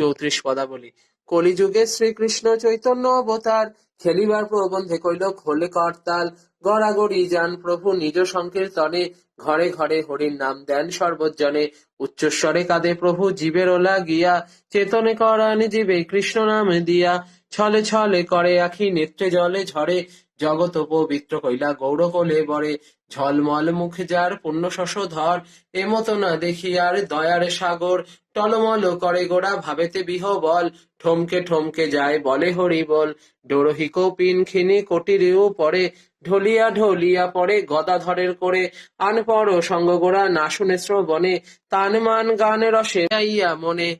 34 পদাবলী। কলিযুগে শ্রীকৃষ্ণ চৈতন্য অবতার, খেলিবার প্রবন্ধে কইল খোলে করতাল। গড়াগড়ি যান প্রভু নিজ সংকীর্তনে, ঘরে ঘরে হরির নাম দেন সর্বজনে। উচ্চস্বরে কাঁদে প্রভু জীবের ওলা গিয়া, চেতনে করান জীবে কৃষ্ণ নাম দিয়া। ছলে ছলে করে আখি নেত্রে জলে ঝরে, জগৎ পবিত্র কইলা গৌর কোলে বরে। ঝলমল মুখে যার পুণ্য শশধর, এমতো না দেখি আর দয়ার সাগর। টলমল করে গোড়া ভাবেতে বিহবল, ঠমকে ঠমকে যায় বলে হরি বল। ডোরহি কৌপিন খিনি কোটিরেও পরে, ঢলিয়া ঢলিয়া পড়ে গদাধরের করে। আন পর সঙ্গ গোড়া না শুনে শ্রবণে, তান মান গান রসে যাইয়া মনে।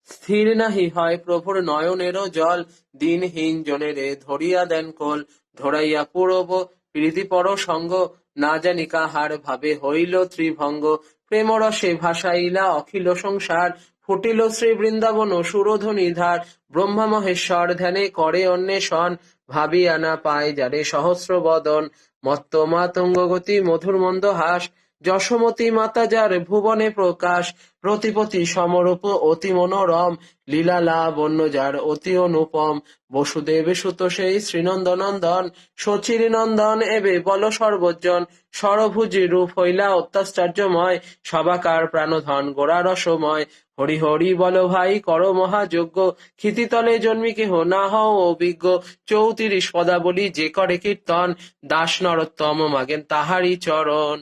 স্থির নাহি হয় প্রভুর নয়নেরও জল, দিনহীন জনেরে ধরিয়া দেন কোল। ধরাইয়া পূরব প্রীতিপর সঙ্গ, না জানি কাহার ভাবে হইল ত্রিভঙ্গ। প্রেমরসে ভাসাইলা অখিল সংসার, ফুটিল শ্রী বৃন্দাবন সুরধ্বনি ধার। ব্রহ্মা মহেশ্বর ধ্যানে করে অন্বেষণ, ভাবিয়া না পায় যারে সহস্র বদন। মত্ত মাতঙ্গ গতি মধুর মন্দ হাস, যশোমতী মাতা যার ভুবনে প্রকাশ। রতিপতি সমরূপ অতি মনোরম, লীলা লাবণ্য যার অতি অনুপম। বসুদেব সুত সেই শ্রীনন্দনন্দন, শচীর নন্দন এবে বল সর্বজন। সরভুজি রূপ হইলা অত্যাশ্চর্যময়, সবাকার প্রাণধন গোড়া রসময়। হরি হরি বল ভাই কর মহাযজ্ঞ, ক্ষিতিতলে জন্মি কেহ না হও অভিজ্ঞ। 34 পদাবলী যে করে কীর্তন, দাস নরোত্তম মাগেন তাহারি চরণ।